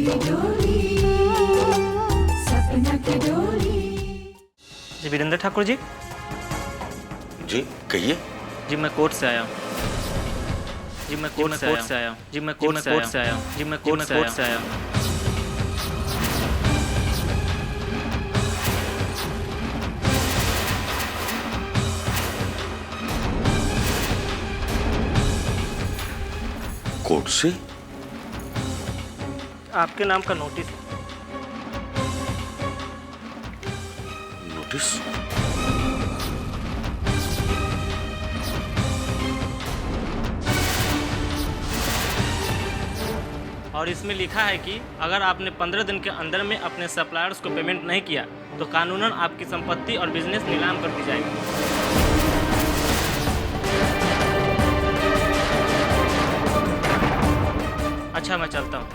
जी वीरेंद्र ठाकुर जी। जी कहिए। जी मैं कोर्ट से आया हूँ। जी मैं कोर्ट से आया हूँ। जी मैं कोर्ट से आया हूँ। जी मैं कोर्ट से आया हूँ। कोर्ट से? आपके नाम का नोटिस। नोटिस? और इसमें लिखा है कि अगर आपने 15 दिन के अंदर में अपने सप्लायर्स को पेमेंट नहीं किया तो कानूनन आपकी संपत्ति और बिजनेस नीलाम कर दी जाएगी। अच्छा मैं चलता हूँ।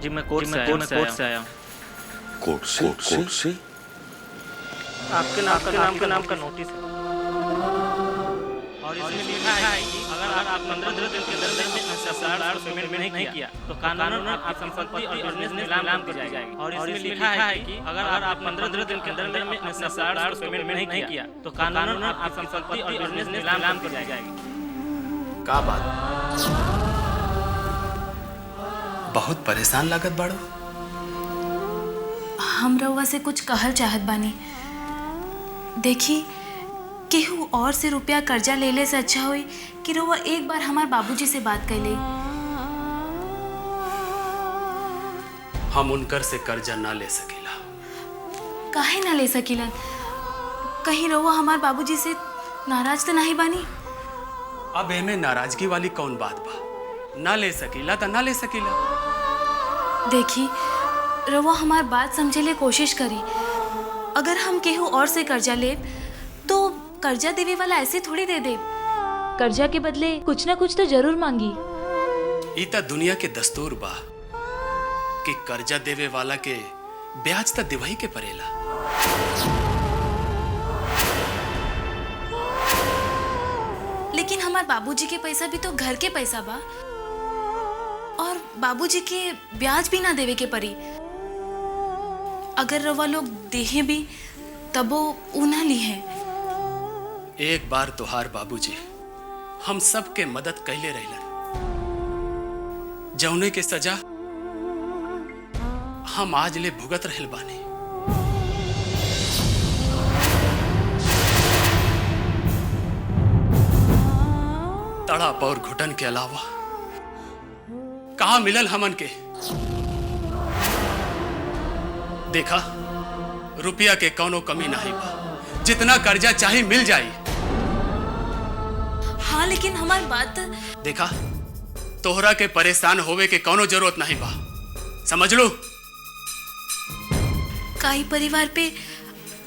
जी मैं कोर्ट से आया हूँ। कोर्ट से? कोर्ट से? आपके नाम का नोटिस है और इसमें लिखा है कि अगर आप 15 दिन के अंदर में सप्लायर्स को पेमेंट नहीं किया तो कानूनन आपकी संपत्ति और बिजनेस नीलाम कर दी जाएगी। और इसमें लिखा है कि अगर आप 15 दिन के अंदर में अपने सप्लायर्स को पेमेंट नहीं किया तो कानूनन आपकी संपत्ति और बिजनेस नीलाम कर दी जाएगी। का बात बहुत परेशान लागत बाड़ो। हम रउआ से कुछ कहल चाहत बानी। देखी केहू और से रुपया कर्जा लेले से अच्छा होई कि रउआ एक बार हमार बाबूजी से बात कर ले। हम उनकर से कर्जा ना ले सकेला। काहे ना ले सकीलन? कहीं रउआ हमार बाबूजी से नाराज तो नहीं बानी? अब एमे नाराजगी वाली कौन बात बा? ना ले सकीला तो ना ले सकीला। देखी रउआ हमार बात समझे ले कोशिश करी। अगर हम केहू और से कर्जा लेब तो कर्जा देवे वाला ऐसे थोड़ी दे दे। कर्जा के बदले कुछ ना कुछ तो जरूर मांगी। ई त दुनिया के दस्तूर बा कि कर्जा देवे वाला के ब्याज त दिवही के परेला। लेकिन हमार बाबूजी के पैसा भी तो घर के पैसा बा और बाबूजी के ब्याज भी ना देवे के परी। अगर रवा लोग देहे भी तबो ऊ ना ली है। एक बार तोहार बाबूजी हम सब के मदद कैले रहलन, जौने के सजा हम आज ले भुगत रहल बानी। तड़प और घुटन के अलावा कहाँ मिलल हमन के? देखा रुपया के कौनो कमी नहीं बा, जितना कर्जा चाहे मिल जाई। हाँ लेकिन हमारी बात देखा तोहरा के परेशान होवे के कौनो जरूरत नहीं बा, समझ लो। काई परिवार पे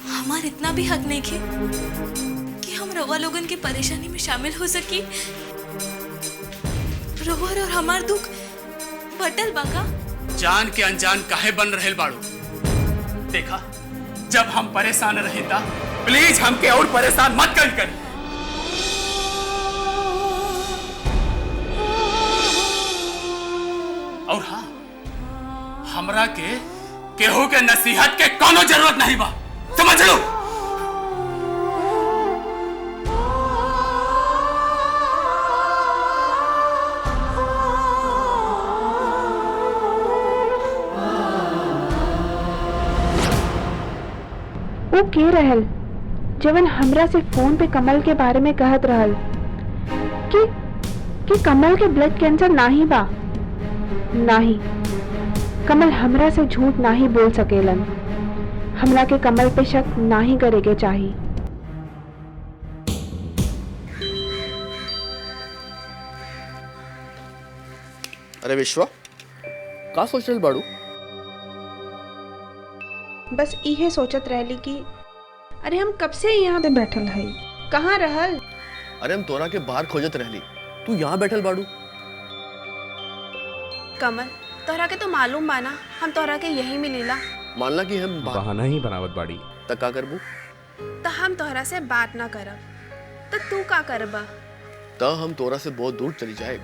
हमार इतना भी हक नहीं है कि हम रवा लोगन के परेशानी में शामिल हो सकी। रवा और हमार दुख बटल बाका। जान के अनजान काहे बन रहल बाड़ू? देखा जब हम परेशान रहे था प्लीज हमके और परेशान मत कर। और हाँ हमरा के केहू के नसीहत के कोनो जरूरत नहीं बा, समझ लो। वो के रहल जवन हमरा से फोन पे कमल के बारे में कहत रहल कि कमल के ब्लड कैंसर नाही बा। नाही, कमल हमरा से झूठ नाही बोल सकेलन। हमरा के कमल पे शक नाही करे के चाहिए। अरे विश्वा का सोच रही बाड़ू? बस इहे सोचत रहली कि अरे हम कब से यहाँ पे बैठल हई, कहाँ रहल? अरे हम तोरा के बाहर खोजत रहली, तू यहाँ बैठल बाड़ू। कमल तोहरा के तो मालूम बा ना हम तोहरा के यही मिलीला। मानला कि हम बहाना ही बनावत बाड़ी। तक का करबू? तो हम तोहरा से बात ना करब तो तू का करबा? तो हम तोरा से बहुत दूर चली जाए,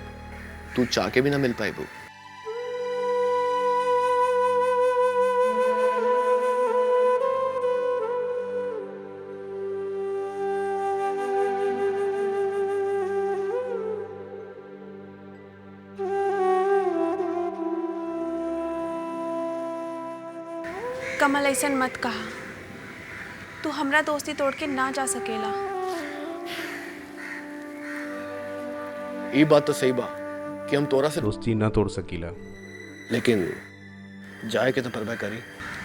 तू चाह के भी ना मिल पाएबू। कमल ऐसन मत कहा, तू हमरा दोस्ती तोड़ के ना जा सकेला। ये बात तो सही बा कि हम तोरा से दोस्ती ना तोड़ सकीला, लेकिन जाए के तो परवाह करी।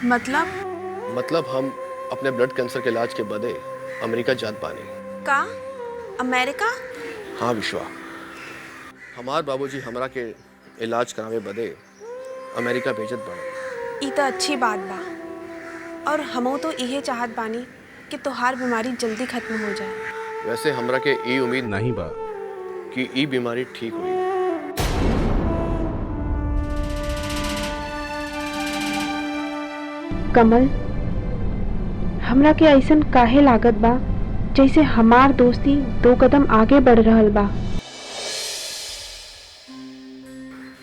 मतलब हम अपने ब्लड कैंसर के इलाज के बदे अमेरिका जात बानी। का? अमेरिका? हाँ विश्वा, हमार बाबूजी हमरा के इलाज करावे बदे अमेरिका भेजत बाड़े। ई तो अच्छी बात बा, और हमो तो इहे चाहत बानी कि तोहार बीमारी जल्दी खत्म हो जाए। वैसे हमरा के ई उम्मीद नहीं बा कि ई बीमारी ठीक हुई। कमल, हमरा के ऐसन काहे लागत बा जैसे हमार दोस्ती 2 कदम आगे बढ़ रहल बा।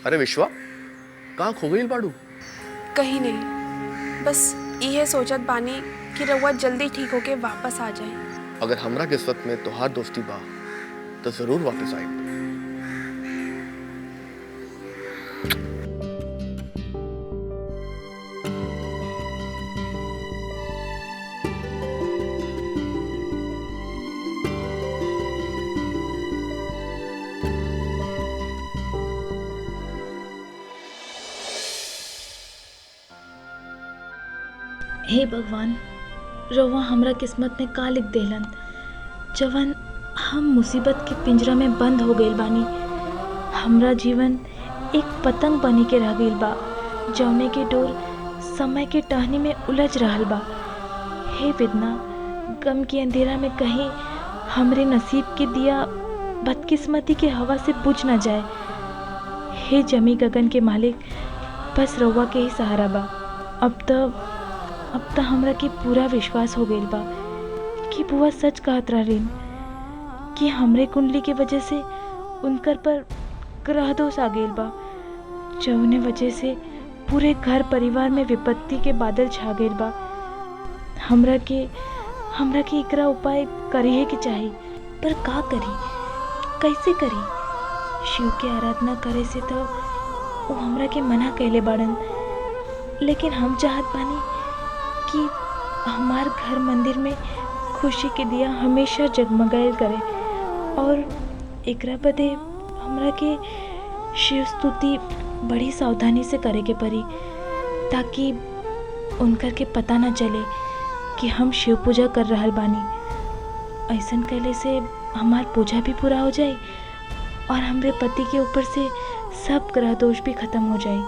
अरे विश्वा, कहाँ खो गई बाड़ू? कहीं नहीं, बस इहे सोचत बानी कि रउआ जल्दी ठीक होके वापस आ जाए। अगर हमरा किस्मत में तोहार दोस्ती बा तो जरूर वापस आए। हे भगवान, रउआ हमरा किस्मत में का लिख देलन जवन हम मुसीबत के पिंजरा में बंद हो गइल बानी। हमरा जीवन एक पतंग बनी के रह गइल बा जौने के डोर समय के टहनी में उलझ रहल बा। हे विदना, गम के अंधेरा में कहीं हमरे नसीब के दिया बदकिस्मती के हवा से बुझ न जाए। हे जमी गगन के मालिक, बस रउआ के ही सहारा बा। अब तो हमरा के पूरा विश्वास हो गइल बा कि बुआ सच कहत रहलीन कि हमरे कुंडली के वजह से उनकर पर ग्रह दोष आ गइल बा, जौने वजह से पूरे घर परिवार में विपत्ति के बादल छा गइल बा। हमरा के एकरा उपाय करिए के चाही, पर का करी, कैसे करी? शिव के आराधना करे से तो वो हमरा के मना कैले बाड़न, लेकिन हम चाहत बानी कि हमार घर मंदिर में खुशी के दिया हमेशा जगमगाइल करे, और एकरा बदे हमरा के शिव स्तुति बड़ी सावधानी से करे के पड़ी, ताकि उनकर के पता न चले कि हम शिव पूजा कर रहल बानी। ऐसन कैले से हमार पूजा भी पूरा हो जाए और हमरे पति के ऊपर से सब ग्रह दोष भी खत्म हो जाए।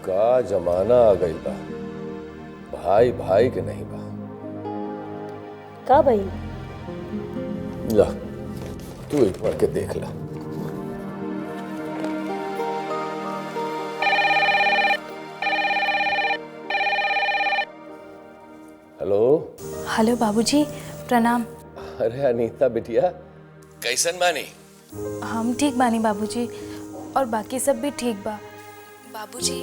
का जमाना आ गई बा, भाई भाई के नहीं बा। का भाई? ला, तू एक पढ़ के देख ला। हेलो बाबूजी, प्रणाम। अरे अनीता बिटिया, कैसन बानी? हम ठीक बानी बाबूजी, और बाकी सब भी ठीक बा। बाबूजी,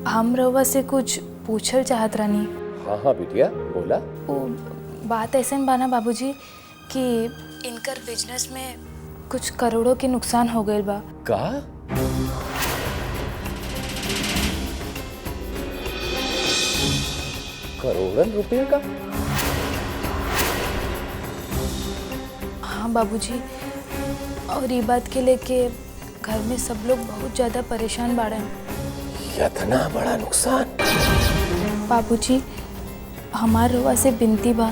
हम रउआ से कुछ पूछल चाहत रहनी। हाँ हाँ बिटिया, बोला। वो बात ऐसन बाना बाबूजी कि इनकर बिजनेस में कुछ करोड़ों के नुकसान हो गइल बा। का? करोड़न रुपए का? हाँ बाबूजी, और ये बात के लेके घर में सब लोग बहुत ज़्यादा परेशान बाड़न। इतना बड़ा नुकसान? बाबूजी, हमार रउआ से विनती बा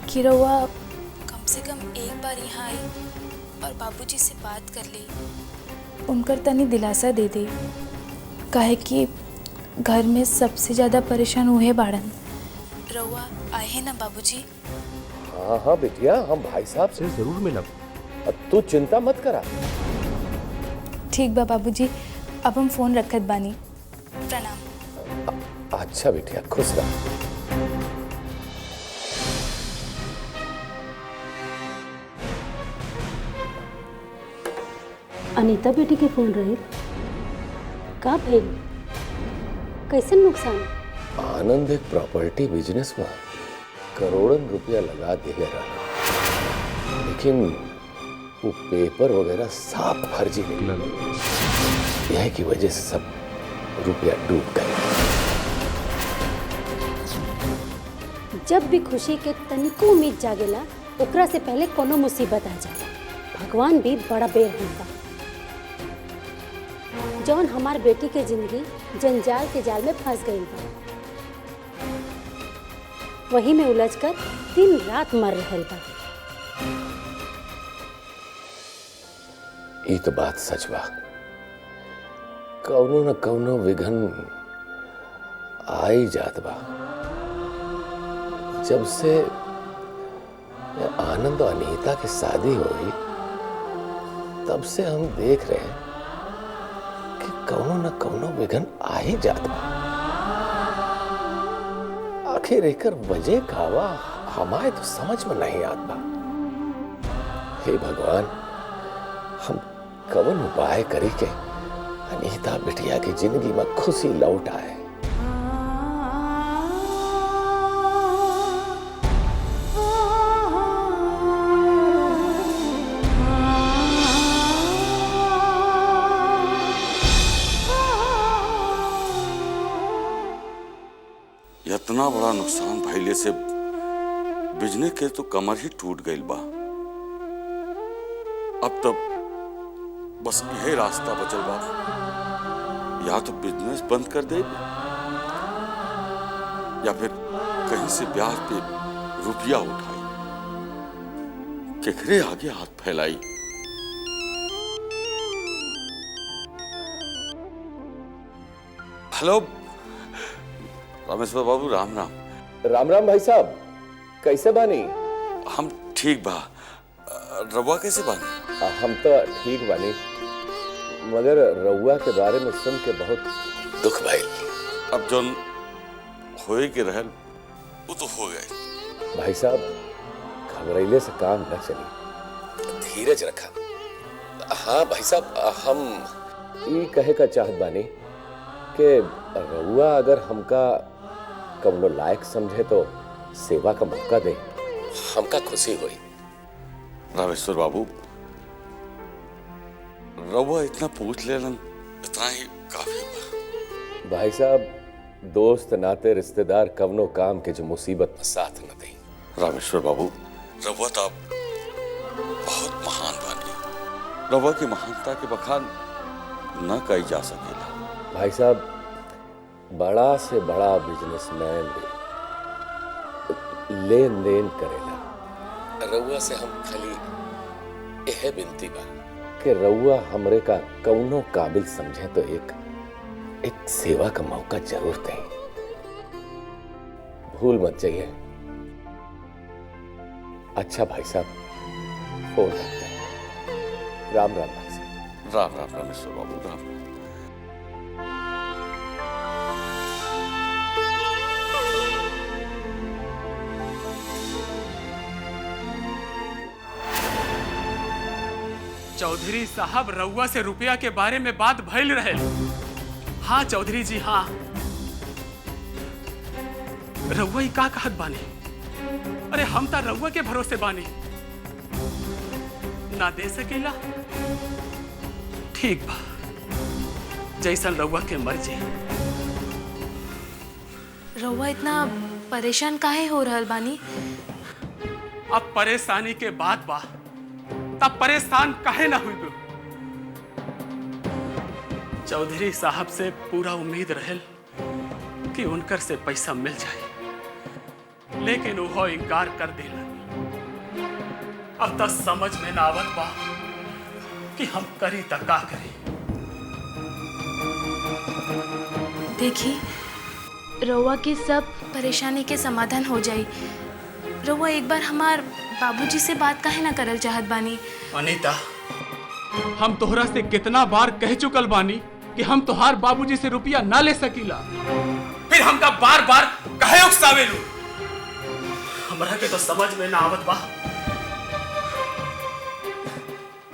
कि रउआ कम से कम एक बार यहाँ आई और बाबूजी से बात कर ली, उनकर तनी दिलासा दे दे। काहे कि घर में सबसे ज़्यादा परेशान हुए बाड़न, रउआ आए हैं ना बाबूजी? हाँ हाँ बिटिया, हम भाई साहब से से जरूर मिलब। तू चिंता मत करा। ठीक बा बाबूजी, अब हम फोन रखत बानी। प्रणाम। अच्छा बिटिया, खुश रह। अनीता बेटी के फोन रहे का भइल? कैसन नुकसान? आनंद एक प्रॉपर्टी बिजनेस में करोड़न रुपया लगा दिले रहा, लेकिन वो पेपर वगैरह साफ फर्जी निकलल। यह की वजह से सब रुपया डूब गए। जब भी खुशी के तनिको उम्मीद जागेला, ओकरा से पहले कोनो मुसीबत आ जाला। भगवान भी बड़ा बेरहम बा। जौन हमार बेटी के जिंदगी जंजाल के जाल में फंस गई बा, वही में उलझकर दिन रात मर रहल बा। ये तो बात सच बा। कौनो न कौनो विघन आई जात बा। जब से आनंद और अनीता की शादी हुई, तब से हम देख रहे हैं कि कौनो न कौनो विघन आ ही जात बा। आखिर एकर वजह कावा हमारे तो समझ में नहीं आत बा। हे भगवान, हम कवन उपाय करी के अनीता बिटिया की जिंदगी में खुशी लौट आए। इतना बड़ा नुकसान भइले से बिजनेस के तो कमर ही टूट गई बा। अब तब बस यही रास्ता बचल बा, या तो बिजनेस बंद कर दे या फिर कहीं से ब्याज पे रुपया उठाई। केकरे आगे हाथ फैलाई। हेलो रामेश्वर बाबू, राम राम। राम राम भाई साहब, कैसे बानी? हम ठीक बा। रवा कैसे बानी? हम तो ठीक बानी, मगर रउआ के बारे में सुन के बहुत दुख भाई। अब जो होए के रहल वो तो हो गए। भाई साहब, घबराइले से काम न चली, धीरज रखा। हाँ भाई साहब, हम ये कहे का चाहत बानी कि रउआ अगर हमका कवनो लायक समझे तो सेवा का मौका दे, हमका खुशी हुई। रामेश्वर बाबू, रवा इतना पूछ लेलन, इतना ही काफी बा। भाई साहब, दोस्त नाते रिश्तेदार कवनो काम के जो मुसीबत में साथ न दे। रामेश्वर बाबू, रवा तो आप बहुत महान बानी। रवा की महानता के बखान न कही जा सकेला। भाई साहब, बड़ा से बड़ा बिजनेसमैन लेन देन करेला। रउआ से हम खाली यह विनती बा कि रउआ हमरे का कौनो काबिल समझे तो एक सेवा का मौका जरूर दें। भूल मत जाइए। अच्छा भाई साहब, फोन रखते हैं। राम राम भाई साहब। राम राम रामेश्वर बाबू, राम राम। चौधरी साहब, रउआ से रुपया के बारे में बात भइल रहे। हाँ चौधरी जी, हाँ। रउआ का कहत बानी? अरे हम तो रउआ के भरोसे बानी, ना दे सकेला। ठीक बा, जैसन रउआ के मर्जी। रउआ इतना परेशान काहे हो रहल बानी? अब परेशानी के बाद बा, तब परेशान काहे ना हुई। चौधरी साहब से पूरा उम्मीद रहल कि उनकर से पैसा मिल जाए, लेकिन वो इनकार कर दिलन। अब तक समझ में ना आवत बा कि हम करी त का करी। देखी, रउआ के सब परेशानी के समाधान हो जाई। रउआ एक बार हमार बाबूजी से बात काहे ना करल चाहत बानी? अनीता, हम तोहरा से कितना बार कह चुकल बानी कि हम तोहार बाबूजी से रुपया ना ले सकीला, फिर हमका बार बार कहे उकसावेलू। हमरा के तो समझ में ना आवत बा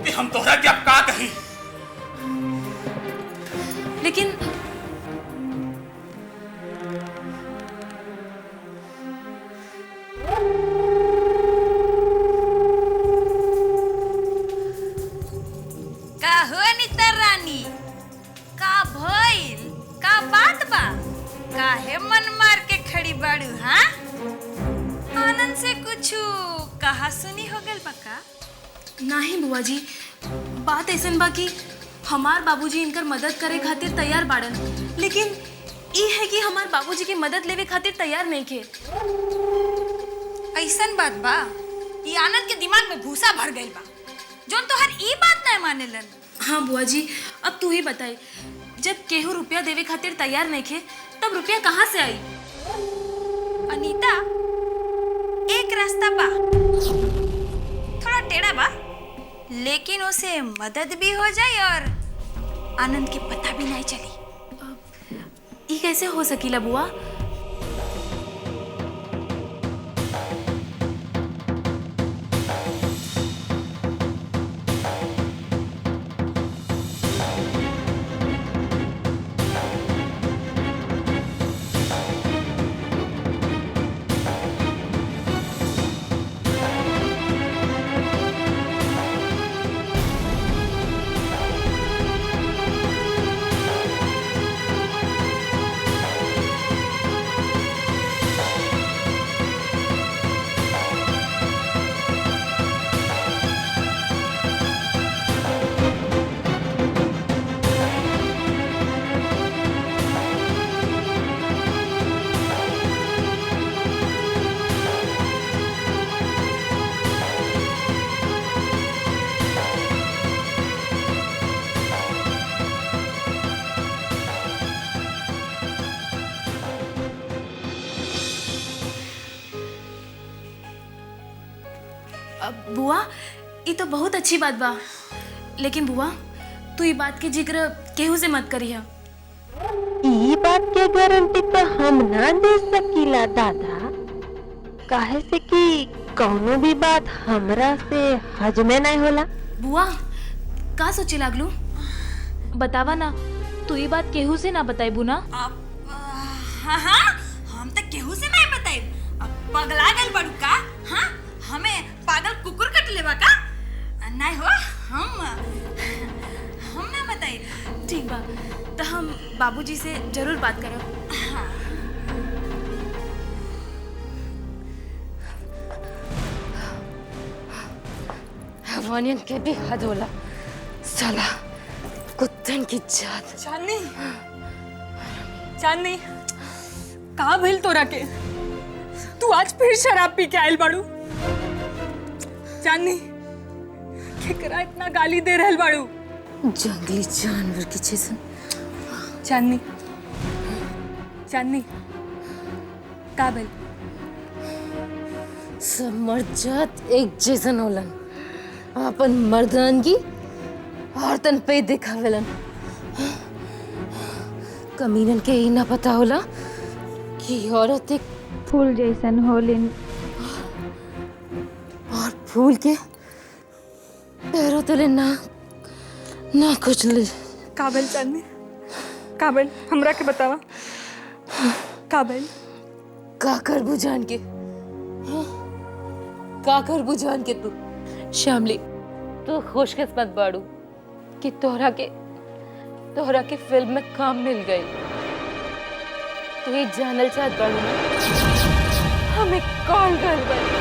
कि हम तोहरा के अब का कही। लेकिन का हो अनीता रानी, का भइल, का बात बा? काहे मन मार के खड़ी बाड़ू? हाँ, आनंद से कुछ कहा सुनी हो गल बा का? नहीं बुआ जी, बात ऐसन बा कि हमार बाबूजी इनकर मदद करे खातिर तैयार बाड़न, लेकिन ई है कि हमार बाबूजी की मदद लेवे खातिर तैयार नहीं थे। ऐसन बात बा? ई आनंद के दिमाग में भूसा भर गइल बा, जोन तोहर ई बात ना मानेलन। हाँ बुआ जी, अब तू ही बताई, जब केहू रुपया देवे खातिर तैयार नहीं थे तब रुपया कहाँ से आई? अनीता, एक रास्ता बा, थोड़ा टेढ़ा बा, लेकिन उसे मदद भी हो जाए और आनंद के पता भी नहीं चली। ये कैसे हो सकीला बुआ? बुआ, ये तो बहुत अच्छी बात बा, लेकिन बुआ तू ये बात के जिक्र केहू से मत करिया। ई बात के गारंटी तो हम ना दे सकीला दादा, काहे से कि कौनो भी बात हमरा से हजमे नहीं होला। बुआ का सोचे लागलू? बतावा ना, तू ये बात केहू से ना बताइबू ना? हाँ हाँ, हम तो केहू से नहीं बताइब। अब पगला गल बड़ू का? हाँ, हमें पागल कुकुर कट लेवा का? नहीं हो, हम ना बताइब। ठीक बा, तो हम बाबूजी से जरूर बात करब। हाँ। हवानियन के भी हद होला, साला कुत्तन की जात। चांदनी, चांदनी, का भइल तोरा के? तू आज फिर शराब पी के आइल बाड़ू? चांदनी, केकरा इतना गाली दे रहल बाड़ू? जंगली जानवर की जैसन। चांदनी, चांदनी, का भइल? सब मर्द जात एक जैसन होलन, अपन मर्दानगी औरतन पे दिखावेलन। कमीनन के ही ना पता होला कि औरत एक फूल जैसन होलिन, और फूल के पैरों तले ना कुछ ले। काबिल चांदनी, काबिल हमरा के बतावा, काबिल का कर बुझान के? का कर बुझान के तू? शामली, तू खुशकिस्मत बाड़ू कि तोहरा के फिल्म में काम मिल गई। तू ये जानल चाहत बाड़ू ना हमें कौन कर गई?